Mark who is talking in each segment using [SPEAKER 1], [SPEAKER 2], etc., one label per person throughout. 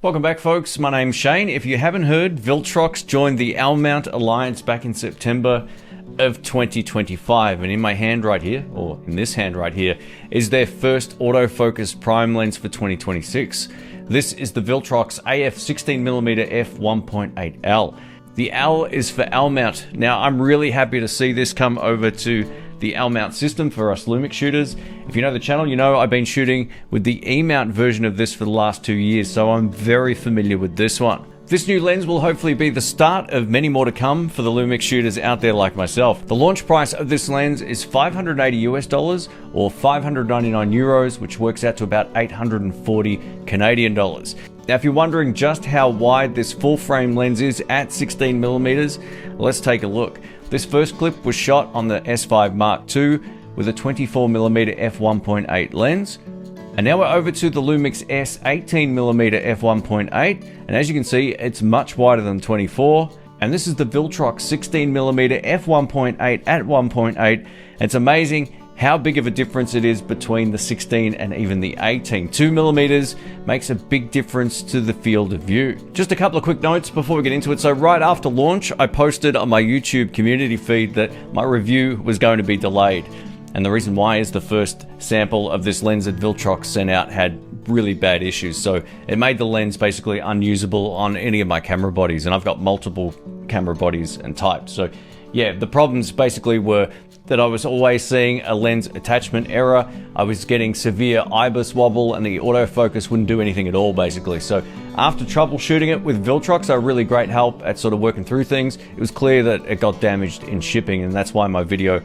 [SPEAKER 1] Welcome back, folks. My name's Shane. If you haven't heard, Viltrox joined the L Mount Alliance back in September of 2025, and in my hand right here, or in this hand right here, is their first autofocus prime lens for 2026. This is the Viltrox AF 16mm F1.8 L. The L is for L Mount. Now, I'm really happy to see this come over to the L Mount system for us Lumix shooters. If you know the channel, you know I've been shooting with the E Mount version of this for the last 2 years, so I'm very familiar with this one. This new lens will hopefully be the start of many more to come for the Lumix shooters out there like myself. The launch price of this lens is $580 US or 599 euros, which works out to about 840 Canadian dollars. Now, if you're wondering just how wide this full frame lens is at 16mm, let's take a look. This first clip was shot on the S5 Mark II with a 24mm f1.8 lens. And now we're over to the Lumix S 18mm f1.8, and as you can see, it's much wider than 24. And this is the Viltrox 16mm f1.8 at 1.8. It's amazing how big of a difference it is between the 16 and even the 18. 2mm makes a big difference to the field of view. Just a couple of quick notes before we get into it. So right after launch, I posted on my YouTube community feed that my review was going to be delayed. And the reason why is the first sample of this lens that Viltrox sent out had really bad issues. So it made the lens basically unusable on any of my camera bodies. And I've got multiple camera bodies and types. So yeah, the problems basically were that I was always seeing a lens attachment error. I was getting severe IBIS wobble and the autofocus wouldn't do anything at all basically. So after troubleshooting it with Viltrox, a really great help at sort of working through things, it was clear that it got damaged in shipping, and that's why my video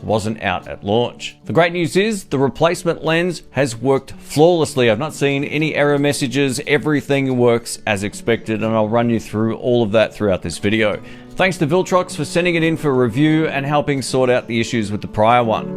[SPEAKER 1] wasn't out at launch. The great news is the replacement lens has worked flawlessly. I've not seen any error messages. Everything works as expected, and I'll run you through all of that throughout this video. Thanks to Viltrox for sending it in for review and helping sort out the issues with the prior one.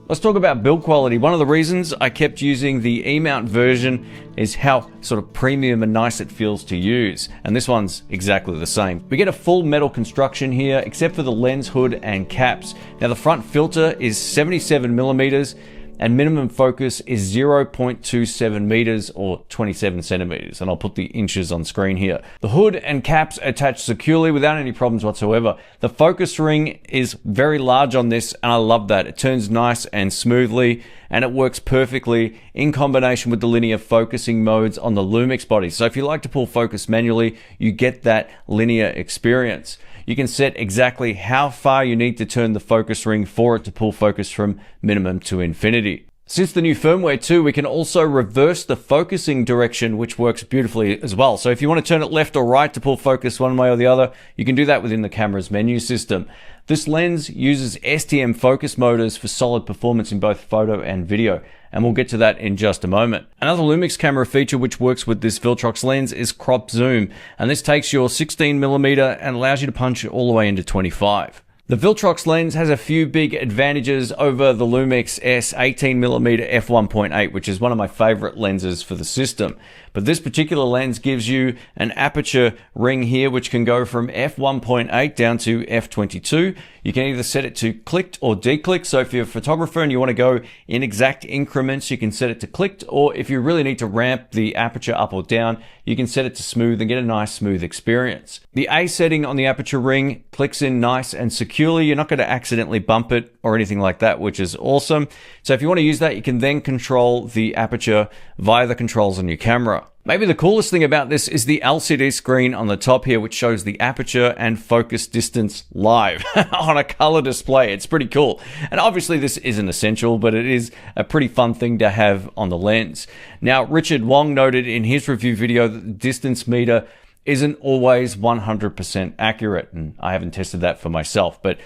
[SPEAKER 1] Let's talk about build quality. One of the reasons I kept using the E Mount version is how sort of premium and nice it feels to use. And this one's exactly the same. We get a full metal construction here, except for the lens hood and caps. Now the front filter is 77mm, and minimum focus is 0.27 meters or 27 centimeters. And I'll put the inches on screen here. The hood and caps attach securely without any problems whatsoever. The focus ring is very large on this, and I love that. It turns nice and smoothly, and it works perfectly in combination with the linear focusing modes on the Lumix body. So if you like to pull focus manually, you get that linear experience. You can set exactly how far you need to turn the focus ring for it to pull focus from minimum to infinity. Since the new firmware too, we can also reverse the focusing direction, which works beautifully as well. So if you want to turn it left or right to pull focus one way or the other, you can do that within the camera's menu system. This lens uses STM focus motors for solid performance in both photo and video, and we'll get to that in just a moment. Another Lumix camera feature which works with this Viltrox lens is crop zoom, and this takes your 16mm and allows you to punch it all the way into 25. The Viltrox lens has a few big advantages over the Lumix S 18mm f1.8, which is one of my favorite lenses for the system. But this particular lens gives you an aperture ring here, which can go from f1.8 down to f22. You can either set it to clicked or declicked. So if you're a photographer and you want to go in exact increments, you can set it to clicked. Or if you really need to ramp the aperture up or down, you can set it to smooth and get a nice smooth experience. The A setting on the aperture ring clicks in nice and securely. You're not going to accidentally bump it or anything like that, which is awesome. So if you want to use that, you can then control the aperture via the controls on your camera. Maybe the coolest thing about this is the LCD screen on the top here, which shows the aperture and focus distance live on a color display. It's pretty cool. And obviously this isn't essential, but it is a pretty fun thing to have on the lens. Now, Richard Wong noted in his review video that the distance meter isn't always 100% accurate, and I haven't tested that for myself, but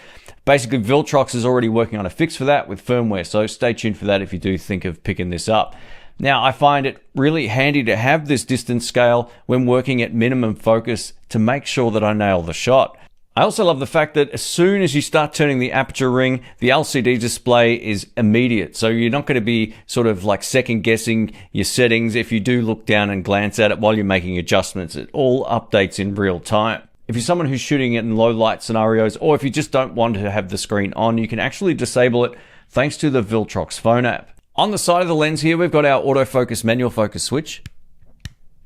[SPEAKER 1] basically Viltrox is already working on a fix for that with firmware, so stay tuned for that if you do think of picking this up. Now, I find it really handy to have this distance scale when working at minimum focus to make sure that I nail the shot. I also love the fact that as soon as you start turning the aperture ring, the LCD display is immediate. So you're not going to be sort of like second guessing your settings if you do look down and glance at it while you're making adjustments. It all updates in real time. If you're someone who's shooting it in low light scenarios, or if you just don't want to have the screen on, you can actually disable it thanks to the Viltrox phone app. On the side of the lens here, we've got our autofocus manual focus switch.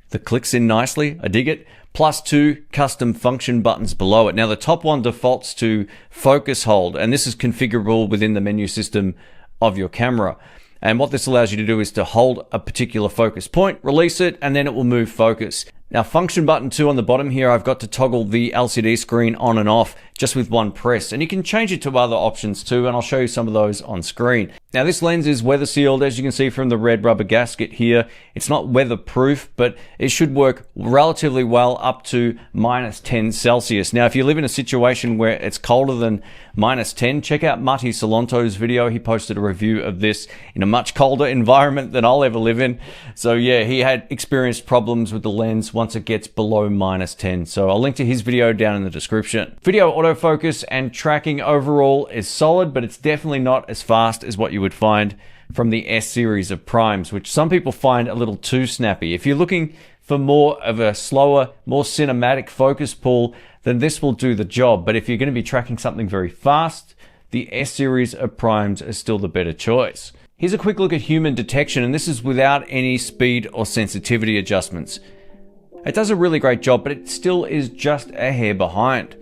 [SPEAKER 1] The clicks in nicely, I dig it. Plus 2 custom function buttons below it. Now the top one defaults to focus hold, and this is configurable within the menu system of your camera. And what this allows you to do is to hold a particular focus point, release it, and then it will move focus. Now function button 2 on the bottom here, I've got to toggle the LCD screen on and off just with one press, and you can change it to other options too, and I'll show you some of those on screen. Now this lens is weather sealed, as you can see from the red rubber gasket here. It's not weatherproof, but it should work relatively well up to -10 Celsius. Now if you live in a situation where it's colder than -10, check out Matti Solanto's video. He posted a review of this in a much colder environment than I'll ever live in. So yeah, he had experienced problems with the lens once it gets below -10. So I'll link to his video down in the description. Video autofocus and tracking overall is solid, but it's definitely not as fast as what you would find from the S series of primes, which some people find a little too snappy. If you're looking for more of a slower, more cinematic focus pull, then this will do the job. But if you're going to be tracking something very fast, the S series of primes is still the better choice. Here's a quick look at human detection, and this is without any speed or sensitivity adjustments. It does a really great job, but it still is just a hair behind.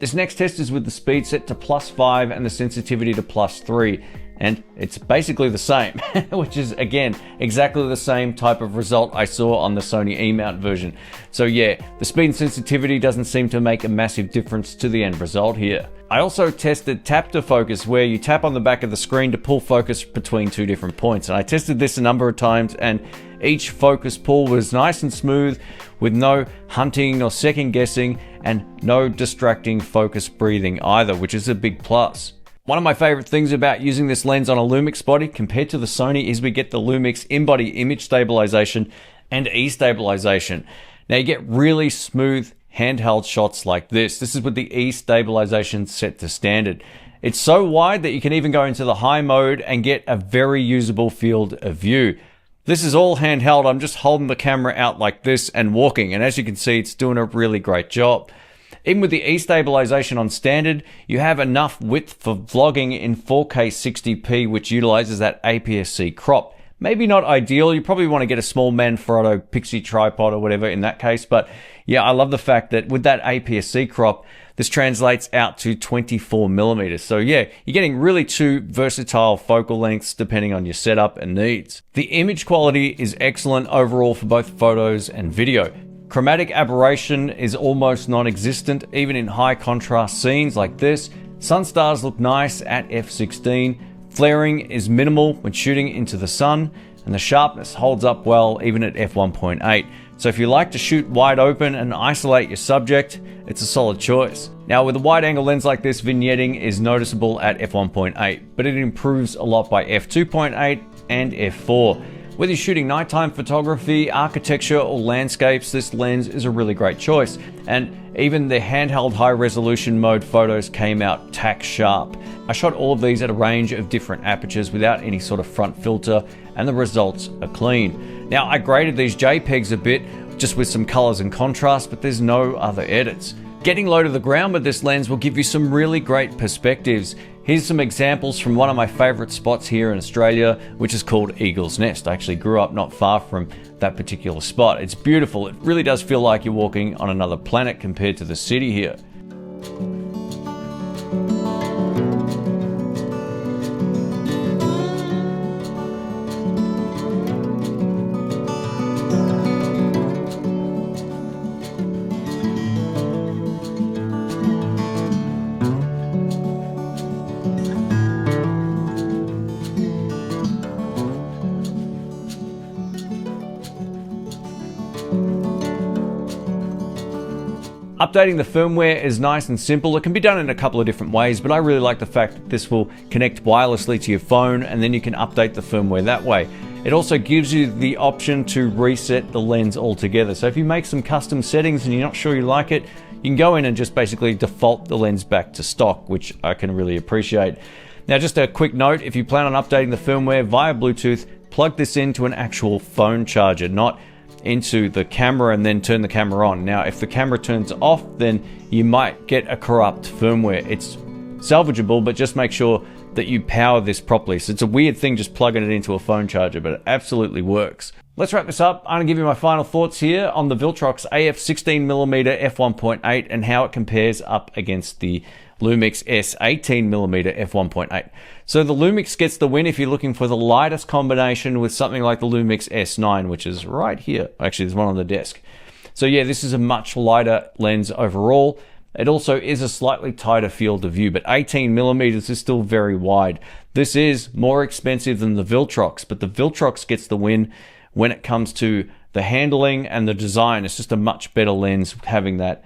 [SPEAKER 1] This next test is with the speed set to +5 and the sensitivity to +3, and it's basically the same, which is again exactly the same type of result I saw on the Sony E-mount version. So yeah, the speed and sensitivity doesn't seem to make a massive difference to the end result here. I also tested tap to focus, where you tap on the back of the screen to pull focus between 2 different points, and I tested this a number of times, and each focus pull was nice and smooth with no hunting or second guessing and no distracting focus breathing either, which is a big plus. One of my favorite things about using this lens on a Lumix body compared to the Sony is we get the Lumix in-body image stabilization and E-stabilization. Now you get really smooth handheld shots like this. This is with the E-stabilization set to standard. It's so wide that you can even go into the high mode and get a very usable field of view. This is all handheld. I'm just holding the camera out like this and walking, and as you can see, it's doing a really great job. Even with the E-stabilization on standard, you have enough width for vlogging in 4K 60p, which utilizes that APS-C crop. Maybe not ideal. You probably want to get a small Manfrotto Pixie tripod or whatever in that case, but yeah, I love the fact that with that APS-C crop, this translates out to 24mm. So yeah, you're getting really 2 versatile focal lengths depending on your setup and needs. The image quality is excellent overall for both photos and video. Chromatic aberration is almost non-existent, even in high contrast scenes like this. Sun stars look nice at f16. Flaring is minimal when shooting into the sun, and the sharpness holds up well even at f1.8. So if you like to shoot wide open and isolate your subject, it's a solid choice. Now with a wide angle lens like this, vignetting is noticeable at f1.8, but it improves a lot by f2.8 and f4. Whether you're shooting nighttime photography, architecture, or landscapes, this lens is a really great choice. And even the handheld high resolution mode photos came out tack sharp. I shot all of these at a range of different apertures without any sort of front filter, and the results are clean. Now I graded these JPEGs a bit, just with some colors and contrast, but there's no other edits. Getting low to the ground with this lens will give you some really great perspectives. Here's some examples from one of my favorite spots here in Australia, which is called Eagle's Nest. I actually grew up not far from that particular spot. It's beautiful. It really does feel like you're walking on another planet compared to the city here. Updating the firmware is nice and simple. It can be done in a couple of different ways, but I really like the fact that this will connect wirelessly to your phone and then you can update the firmware that way. It also gives you the option to reset the lens altogether. So if you make some custom settings and you're not sure you like it, you can go in and just basically default the lens back to stock, which I can really appreciate. Now, just a quick note, if you plan on updating the firmware via Bluetooth, plug this into an actual phone charger, not into the camera and then turn the camera on. Now, if the camera turns off, then you might get a corrupt firmware. It's salvageable, but just make sure that you power this properly. So it's a weird thing just plugging it into a phone charger, but it absolutely works. Let's wrap this up. I'm going to give you my final thoughts here on the Viltrox AF 16mm F1.8 and how it compares up against the Lumix S 18mm F1.8. So the Lumix gets the win if you're looking for the lightest combination with something like the Lumix S9, which is right here. Actually, there's one on the desk. So yeah, this is a much lighter lens overall. It also is a slightly tighter field of view, but 18mm is still very wide. This is more expensive than the Viltrox, but the Viltrox gets the win when it comes to the handling and the design. It's just a much better lens having that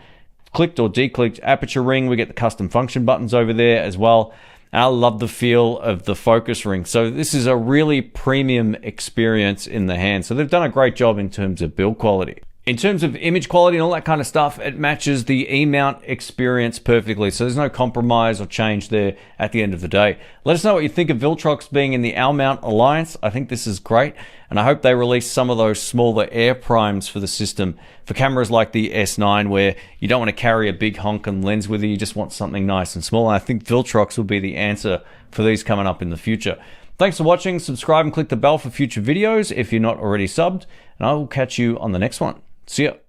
[SPEAKER 1] clicked or declicked aperture ring. We get the custom function buttons over there as well. And I love the feel of the focus ring. So this is a really premium experience in the hand. So they've done a great job in terms of build quality. In terms of image quality and all that kind of stuff, it matches the E-mount experience perfectly. So there's no compromise or change there at the end of the day. Let us know what you think of Viltrox being in the L Mount Alliance. I think this is great. And I hope they release some of those smaller air primes for the system for cameras like the S9, where you don't want to carry a big honking lens with you. You just want something nice and small. And I think Viltrox will be the answer for these coming up in the future. Thanks for watching. Subscribe and click the bell for future videos if you're not already subbed. And I will catch you on the next one. See ya.